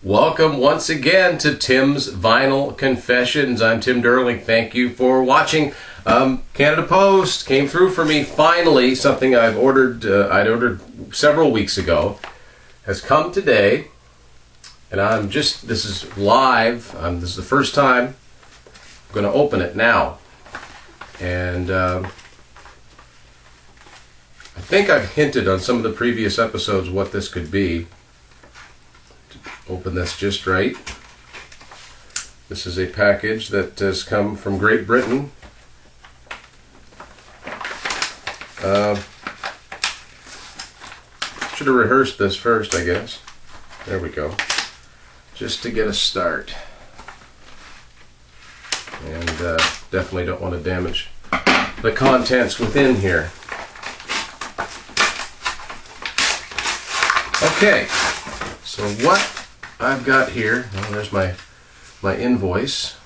Welcome once again to Tim's Vinyl Confessions. I'm Tim Derling. Thank you for watching. Canada Post came through for me finally. Something I'd ordered several weeks ago has come today, and this is live. This is the first time I'm going to open it now, and I think I've hinted on some of the previous episodes what this could be. Open this just right. This is a package that has come from Great Britain. Should have rehearsed this first, I guess. There we go. Just to get a start. And definitely don't want to damage the contents within here. Okay, so what I've got here, well, there's my invoice.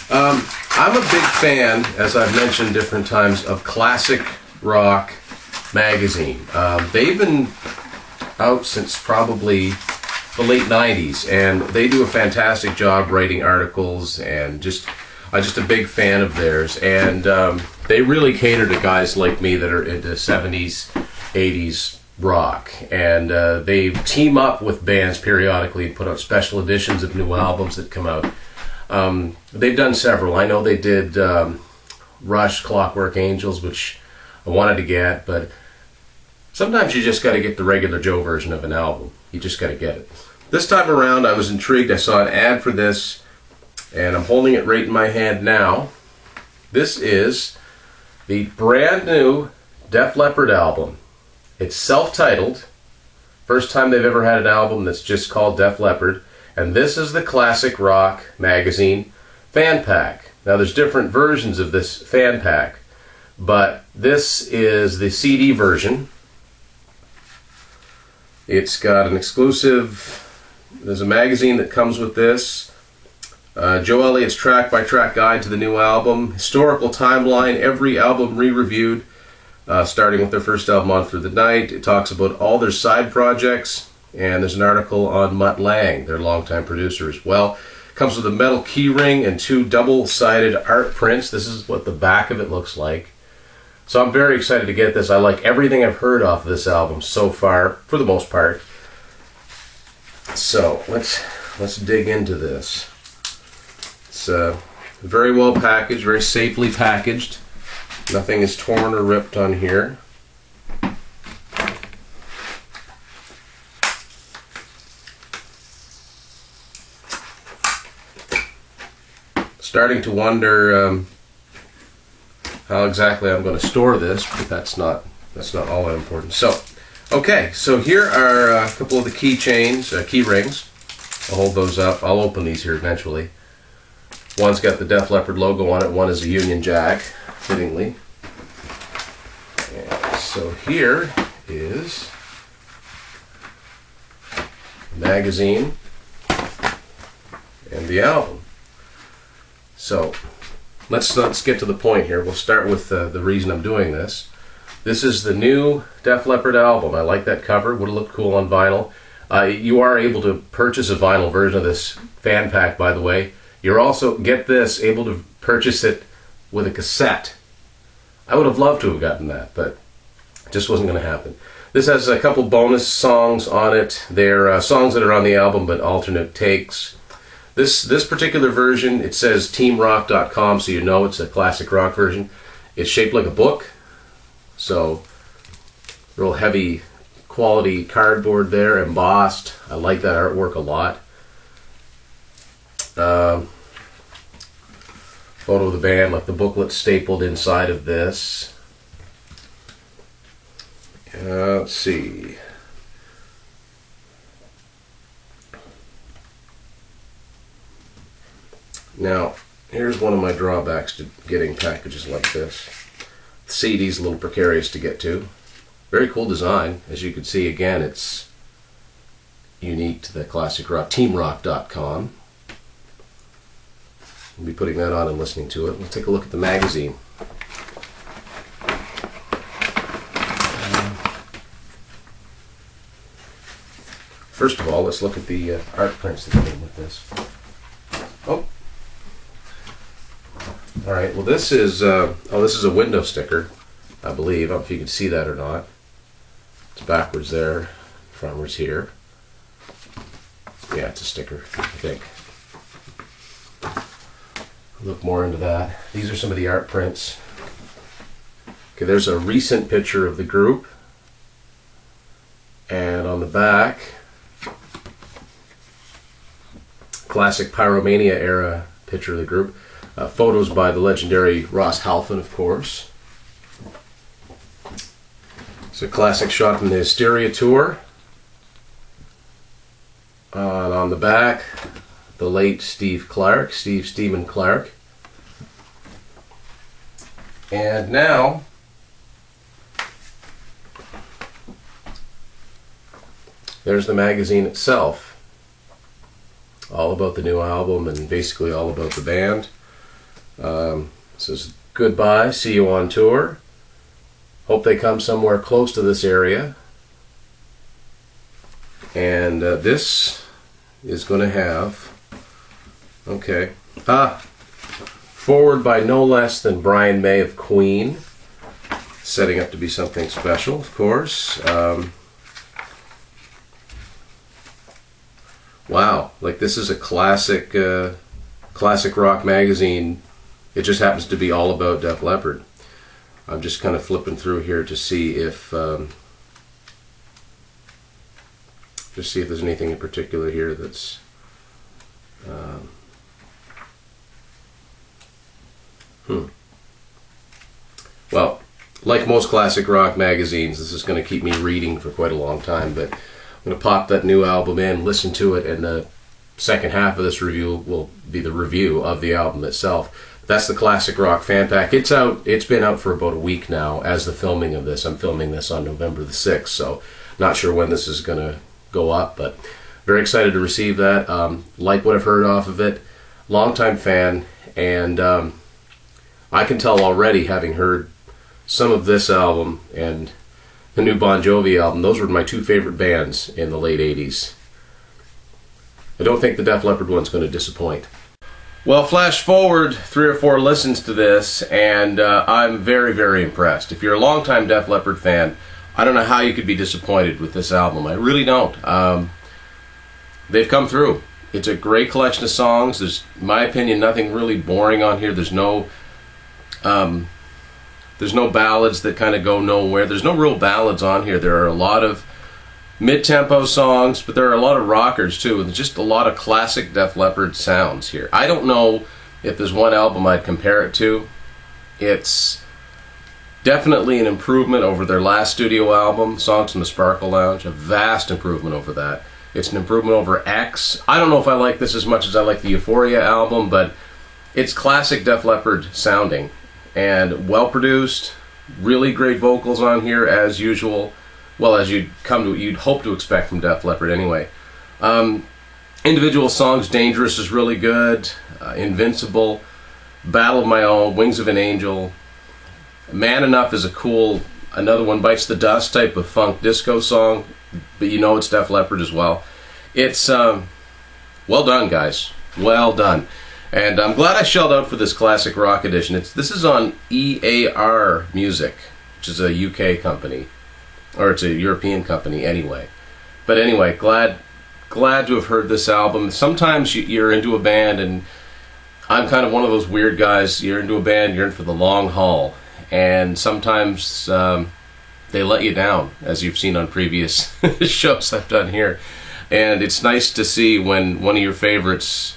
I'm a big fan, as I've mentioned different times, of Classic Rock magazine. They've been out since probably the late 90s, and they do a fantastic job writing articles, and I'm just a big fan of theirs. And they really cater to guys like me that are into 70s, 80s rock, and they team up with bands periodically and put out special editions of new albums that come out. They've done several. I know they did Rush, Clockwork Angels, which I wanted to get, but sometimes you just got to get the regular Joe version of an album. You just got to get it. This time around I was intrigued. I saw an ad for this, and I'm holding it right in my hand now. This is the brand new Def Leppard album. It's self-titled. First time they've ever had an album that's just called Def Leppard. And this is the Classic Rock magazine fan pack. Now there's different versions of this fan pack, but this is the CD version. It's got an exclusive, there's a magazine that comes with this. Joe Elliott's track-by-track guide to the new album. Historical timeline, every album re-reviewed. Starting with their first album, On Through the Night. It talks about all their side projects, and there's an article on Mutt Lange, their longtime producer as well. It comes with a metal key ring and two double-sided art prints. This is what the back of it looks like. So I'm very excited to get this. I like everything I've heard off of this album so far, for the most part. So let's dig into this. It's very well packaged, very safely packaged. Nothing is torn or ripped on here. Starting to wonder how exactly I'm going to store this, but that's not all that important. So, okay, so here are a couple of the key rings. I'll hold those up. I'll open these here eventually. One's got the Def Leppard logo on it. One is a Union Jack, fittingly. And so here is the magazine and the album. So let's get to the point here. We'll start with the reason I'm doing this. This is the new Def Leppard album. I like that cover. Would have looked cool on vinyl. You are able to purchase a vinyl version of this fan pack, by the way. You're also, get this, able to purchase it with a cassette. I would have loved to have gotten that, but it just wasn't going to happen. This has a couple bonus songs on it. They're songs that are on the album, but alternate takes. This particular version, it says teamrock.com, so you know it's a classic rock version. It's shaped like a book, so real heavy quality cardboard there, embossed. I like that artwork a lot. Photo of the band, like the booklet stapled inside of this. Let's see. Now, here's one of my drawbacks to getting packages like this. The CD's a little precarious to get to. Very cool design. As you can see, again, it's unique to the Classic Rock, teamrock.com. We'll be putting that on and listening to it. We'll take a look at the magazine. First of all, let's look at the art prints that came with this. Oh. All right. Well, this is this is a window sticker, I believe. I don't know if you can see that or not. It's backwards there, frontwards here. Yeah, it's a sticker, I think. Look more into that. These are some of the art prints. Okay, there's a recent picture of the group. And on the back, classic Pyromania era picture of the group. Photos by the legendary Ross Halfin, of course. It's a classic shot from the Hysteria tour. And on the back, the late Steve Steven Clark. And now, there's the magazine itself. All about the new album and basically all about the band. It says, goodbye, see you on tour. Hope they come somewhere close to this area. And this is going to have, okay, forward by no less than Brian May of Queen. Setting up to be something special, of course. Wow, like this is a classic, classic rock magazine. It just happens to be all about Def Leppard. I'm just kind of flipping through here to see if, just see if there's anything in particular here that's, Well, like most classic rock magazines, this is going to keep me reading for quite a long time, but I'm going to pop that new album in, listen to it, and the second half of this review will be the review of the album itself. That's the Classic Rock Fan Pack. It's out. It's been out for about a week now as the filming of this. I'm filming this on November the 6th, so not sure when this is going to go up, but very excited to receive that. Like what I've heard off of it. Longtime fan, and I can tell already, having heard some of this album and the new Bon Jovi album, those were my two favorite bands in the late 80s. I don't think the Def Leppard one's going to disappoint. Well, flash forward 3 or 4 listens to this, and I'm very, very impressed. If you're a longtime Def Leppard fan, I don't know how you could be disappointed with this album. I really don't. They've come through. It's a great collection of songs. There's, in my opinion, nothing really boring on here. There's no ballads that kind of go nowhere. There's no real ballads on here. There are a lot of mid-tempo songs, but there are a lot of rockers too, and just a lot of classic Def Leppard sounds here. I don't know if there's one album I'd compare it to. It's definitely an improvement over their last studio album, Songs from the Sparkle Lounge, a vast improvement over that. It's an improvement over X. I don't know if I like this as much as I like the Euphoria album, but it's classic Def Leppard sounding and well produced, really great vocals on here as usual. Well, as you'd hope to expect from Def Leppard anyway. Individual songs, Dangerous is really good, Invincible, Battle of My Own, Wings of an Angel, Man Enough is a cool, another one bites the dust type of funk disco song, but you know it's Def Leppard as well. It's well done, guys, well done. And I'm glad I shelled out for this classic rock edition. This is on EAR Music, which is a UK company. Or it's a European company anyway. But anyway, glad to have heard this album. Sometimes you're into a band, and I'm kind of one of those weird guys. You're into a band, you're in for the long haul. And sometimes they let you down, as you've seen on previous shows I've done here. And it's nice to see when one of your favorites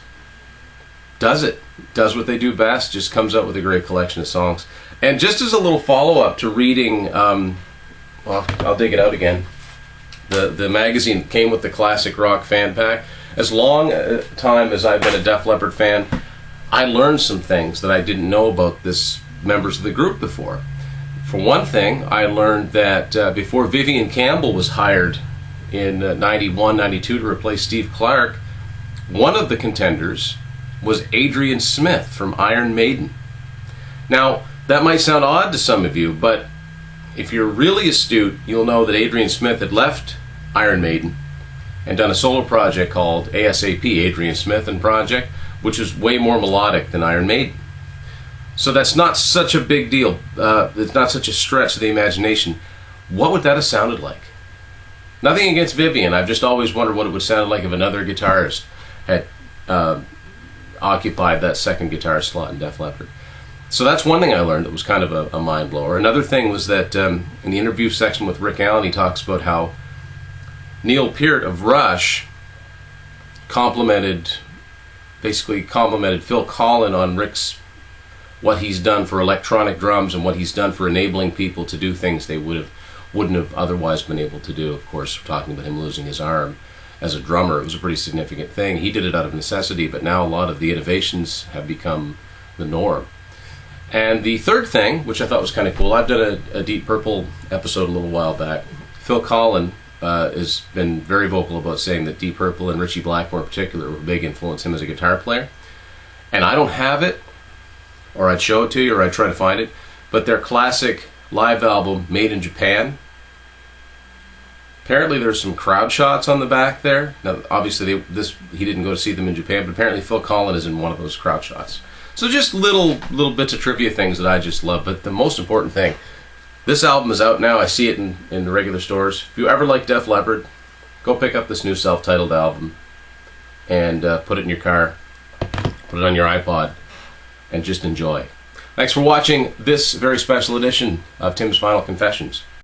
does what they do best, just comes up with a great collection of songs. And just as a little follow-up to reading... well, I'll dig it out again. The magazine came with the Classic Rock Fan Pack. As long a time as I've been a Def Leppard fan, I learned some things that I didn't know about this members of the group before. For one thing, I learned that before Vivian Campbell was hired in 91, 92 to replace Steve Clark, one of the contenders was Adrian Smith from Iron Maiden. Now, that might sound odd to some of you, but if you're really astute, you'll know that Adrian Smith had left Iron Maiden and done a solo project called ASAP, Adrian Smith and Project, which is way more melodic than Iron Maiden. So that's not such a big deal. It's not such a stretch of the imagination. What would that have sounded like? Nothing against Vivian. I've just always wondered what it would sound like if another guitarist had occupied that second guitar slot in Def Leppard. So that's one thing I learned that was kind of a mind blower. Another thing was that in the interview section with Rick Allen, he talks about how Neil Peart of Rush basically complimented Phil Collen on what he's done for electronic drums and what he's done for enabling people to do things they wouldn't have otherwise been able to do. Of course, we're talking about him losing his arm as a drummer. It was a pretty significant thing. He did it out of necessity, but now a lot of the innovations have become the norm. And the third thing, which I thought was kind of cool, I've done a Deep Purple episode a little while back. Phil Collen has been very vocal about saying that Deep Purple and Ritchie Blackmore in particular were a big influence him as a guitar player. And I don't have it, or I'd show it to you, or I'd try to find it, but their classic live album, Made in Japan, apparently there's some crowd shots on the back there. Now, obviously, he didn't go to see them in Japan, but apparently Phil Collen is in one of those crowd shots. So just little bits of trivia things that I just love. But the most important thing, this album is out now. I see it in the regular stores. If you ever like Def Leppard, go pick up this new self-titled album and put it in your car, put it on your iPod, and just enjoy. Thanks for watching this very special edition of Tim's Final Confessions.